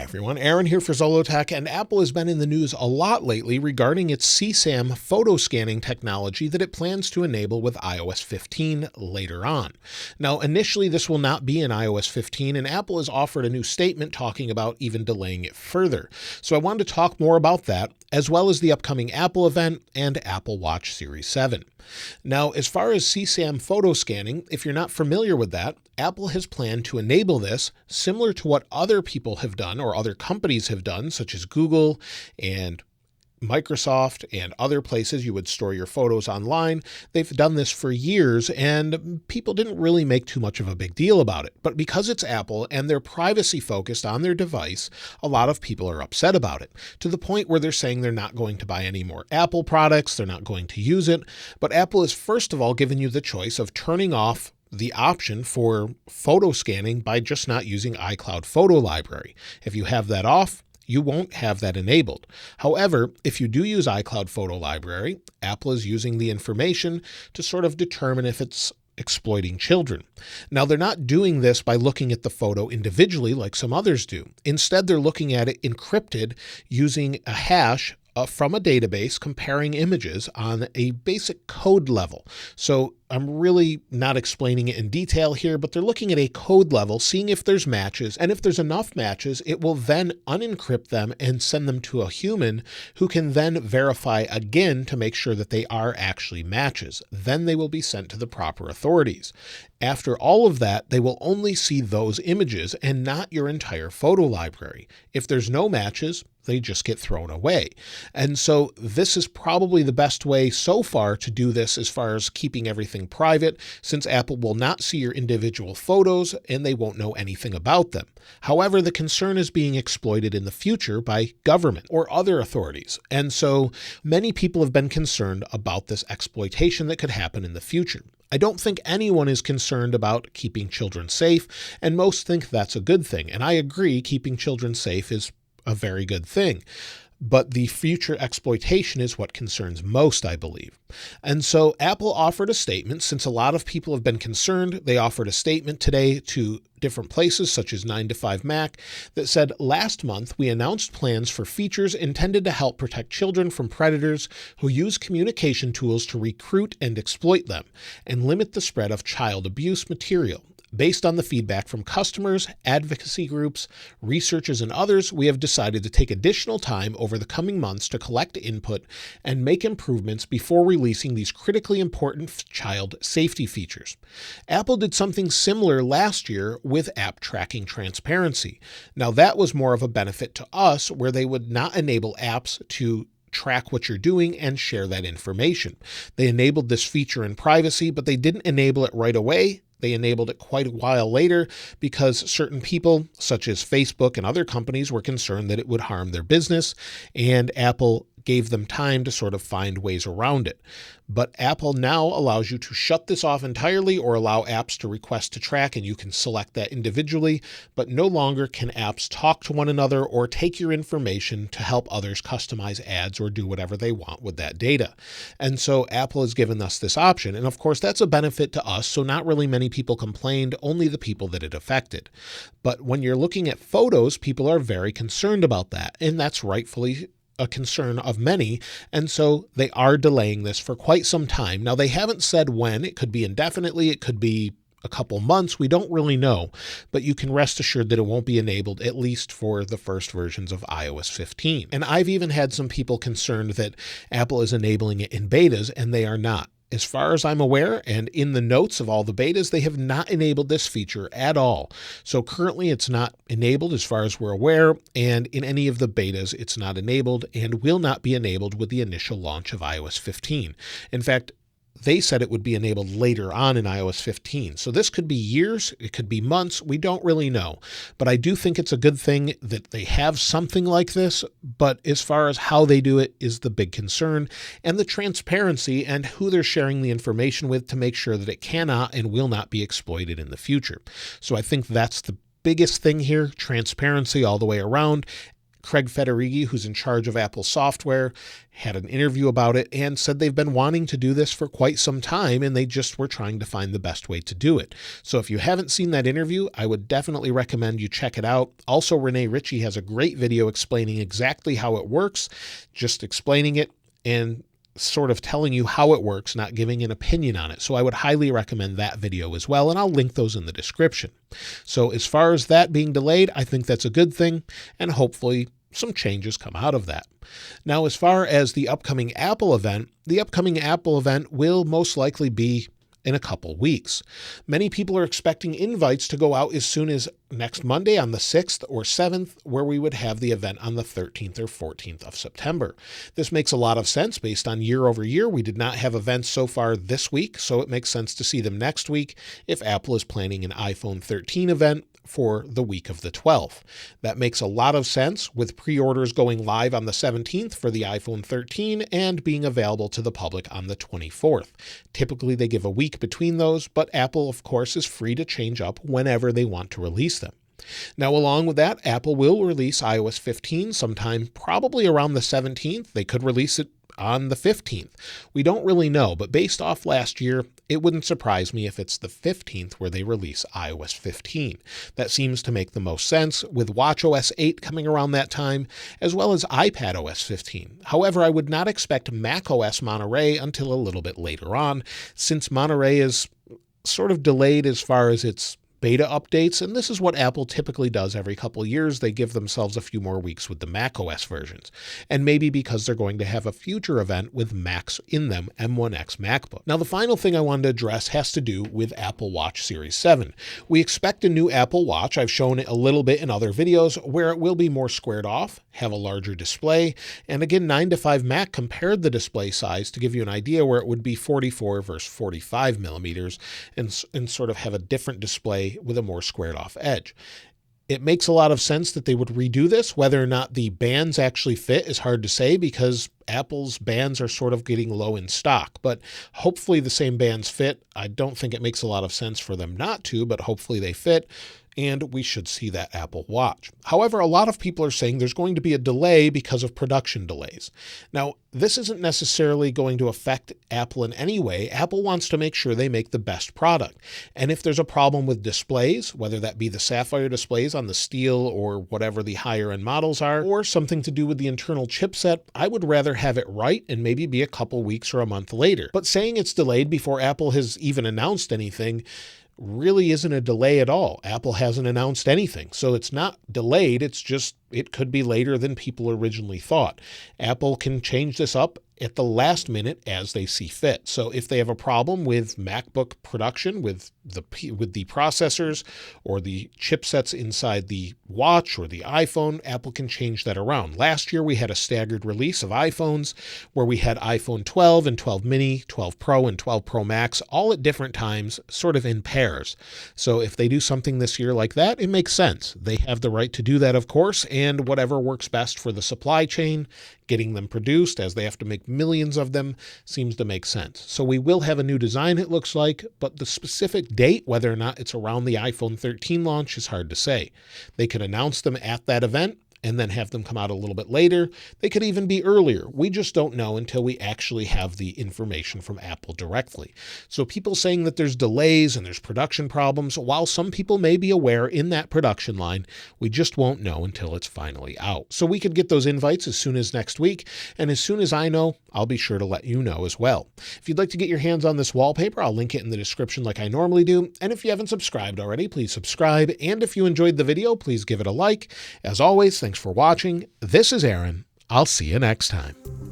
everyone, Aaron here for Zollotech, and Apple has been in the news a lot lately regarding its CSAM photo scanning technology that it plans to enable with iOS 15 later on. Now, initially this will not be in iOS 15, and Apple has offered a new statement talking about even delaying it further. So I wanted to talk more about that, as well as the upcoming Apple event and Apple Watch Series 7. Now, as far as CSAM photo scanning, if you're not familiar with that, Apple has planned to enable this similar to what other people have done or other companies have done, such as Google and Microsoft and other places you would store your photos online. They've done this for years and people didn't really make too much of a big deal about it. But because it's Apple and they're privacy focused on their device, a lot of people are upset about it, to the point where they're saying they're not going to buy any more Apple products, they're not going to use it. But Apple has first of all given you the choice of turning off the option for photo scanning by just not using iCloud Photo Library. If you have that off, you won't have that enabled. However, if you do use iCloud Photo Library, Apple is using the information to sort of determine if it's exploiting children. Now, they're not doing this by looking at the photo individually like some others do. Instead, they're looking at it encrypted using a hash from a database, comparing images on a basic code level. So I'm really not explaining it in detail here, but they're looking at a code level, seeing if there's matches, and if there's enough matches, it will then unencrypt them and send them to a human who can then verify again to make sure that they are actually matches. Then they will be sent to the proper authorities. After all of that, they will only see those images and not your entire photo library. If there's no matches, they just get thrown away. And so this is probably the best way so far to do this as far as keeping everything private, since Apple will not see your individual photos and they won't know anything about them. However, the concern is being exploited in the future by government or other authorities. And so many people have been concerned about this exploitation that could happen in the future. I don't think anyone is concerned about keeping children safe, and most think that's a good thing. And I agree, keeping children safe is a very good thing. But the future exploitation is what concerns most, I believe. And so Apple offered a statement. Since a lot of people have been concerned, they offered a statement today to different places such as 9to5Mac that said, "Last month, we announced plans for features intended to help protect children from predators who use communication tools to recruit and exploit them and limit the spread of child abuse material. Based on the feedback from customers, advocacy groups, researchers, and others, we have decided to take additional time over the coming months to collect input and make improvements before releasing these critically important child safety features." Apple did something similar last year with app tracking transparency. Now, that was more of a benefit to us, where they would not enable apps to track what you're doing and share that information. They enabled this feature in privacy, but they didn't enable it right away. They enabled it quite a while later because certain people, such as Facebook and other companies, were concerned that it would harm their business, and Apple gave them time to sort of find ways around it. But Apple now allows you to shut this off entirely or allow apps to request to track, and you can select that individually, but no longer can apps talk to one another or take your information to help others customize ads or do whatever they want with that data. And so Apple has given us this option. And of course, that's a benefit to us. So not really many people complained, only the people that it affected. But when you're looking at photos, people are very concerned about that. And that's rightfully a concern of many, and so they are delaying this for quite some time. Now, they haven't said when. It could be indefinitely, it could be a couple months, we don't really know, but you can rest assured that it won't be enabled, at least for the first versions of iOS 15. And I've even had some people concerned that Apple is enabling it in betas, and they are not. As far as I'm aware, and in the notes of all the betas, they have not enabled this feature at all. So currently it's not enabled as far as we're aware, and in any of the betas it's not enabled and will not be enabled with the initial launch of iOS 15. In fact, they said it would be enabled later on in iOS 15. So this could be years, it could be months, we don't really know. But I do think it's a good thing that they have something like this, but as far as how they do it is the big concern, and the transparency and who they're sharing the information with to make sure that it cannot and will not be exploited in the future. So I think that's the biggest thing here, transparency all the way around. Craig Federighi, who's in charge of Apple software, had an interview about it and said they've been wanting to do this for quite some time and they just were trying to find the best way to do it. So if you haven't seen that interview, I would definitely recommend you check it out. Also, Renee Ritchie has a great video explaining exactly how it works, just explaining it and sort of telling you how it works, not giving an opinion on it. So I would highly recommend that video as well, and I'll link those in the description. So as far as that being delayed, I think that's a good thing, and hopefully some changes come out of that. Now, as far as the upcoming Apple event will most likely be in a couple weeks. Many people are expecting invites to go out as soon as next Monday on the 6th or 7th, where we would have the event on the 13th or 14th of September. This makes a lot of sense based on year over year. We did not have events so far this week, so it makes sense to see them next week if Apple is planning an iPhone 13 event for the week of the 12th. That makes a lot of sense with pre-orders going live on the 17th for the iPhone 13 and being available to the public on the 24th. Typically, they give a week between those, but Apple, of course, is free to change up whenever they want to release them. Now, along with that, Apple will release iOS 15 sometime probably around the 17th. They could release it on the 15th. We don't really know, but based off last year, it wouldn't surprise me if it's the 15th where they release iOS 15. That seems to make the most sense, with watchOS 8 coming around that time, as well as iPadOS 15. However, I would not expect macOS Monterey until a little bit later on, since Monterey is sort of delayed as far as its beta updates, and this is what Apple typically does every couple of years. They give themselves a few more weeks with the macOS versions, and maybe because they're going to have a future event with Macs in them, M1X MacBook. Now, the final thing I wanted to address has to do with Apple Watch Series 7. We expect a new Apple Watch. I've shown it a little bit in other videos where it will be more squared off, have a larger display, and again, 9 to 5 Mac compared the display size to give you an idea where it would be 44 versus 45 millimeters and sort of have a different display with a more squared off edge. It makes a lot of sense that they would redo this. Whether or not the bands actually fit is hard to say because Apple's bands are sort of getting low in stock, but hopefully the same bands fit. I don't think it makes a lot of sense for them not to, but hopefully they fit, and we should see that Apple Watch. However, a lot of people are saying there's going to be a delay because of production delays. Now, this isn't necessarily going to affect Apple in any way. Apple wants to make sure they make the best product. And if there's a problem with displays, whether that be the Sapphire displays on the Steel or whatever the higher end models are, or something to do with the internal chipset, I would rather have it right and maybe be a couple weeks or a month later. But saying it's delayed before Apple has even announced anything really isn't a delay at all. Apple hasn't announced anything. So it's not delayed. It's just, it could be later than people originally thought. Apple can change this up at the last minute as they see fit. So if they have a problem with MacBook production, with the processors or the chipsets inside the watch or the iPhone, Apple can change that around. Last year, we had a staggered release of iPhones where we had iPhone 12 and 12 mini, 12 Pro and 12 Pro Max, all at different times, sort of in pairs. So if they do something this year like that, it makes sense. They have the right to do that, of course, and whatever works best for the supply chain, getting them produced as they have to make millions of them, seems to make sense. So we will have a new design, it looks like, but the specific date, whether or not it's around the iPhone 13 launch, is hard to say. They could announce them at that event and then have them come out a little bit later. They could even be earlier. We just don't know until we actually have the information from Apple directly. So people saying that there's delays and there's production problems, while some people may be aware in that production line, we just won't know until it's finally out. So we could get those invites as soon as next week, and as soon as I know, I'll be sure to let you know as well. If you'd like to get your hands on this wallpaper, I'll link it in the description like I normally do. And if you haven't subscribed already, please subscribe. And if you enjoyed the video, please give it a like. As always, thanks for watching. This is Aaron. I'll see you next time.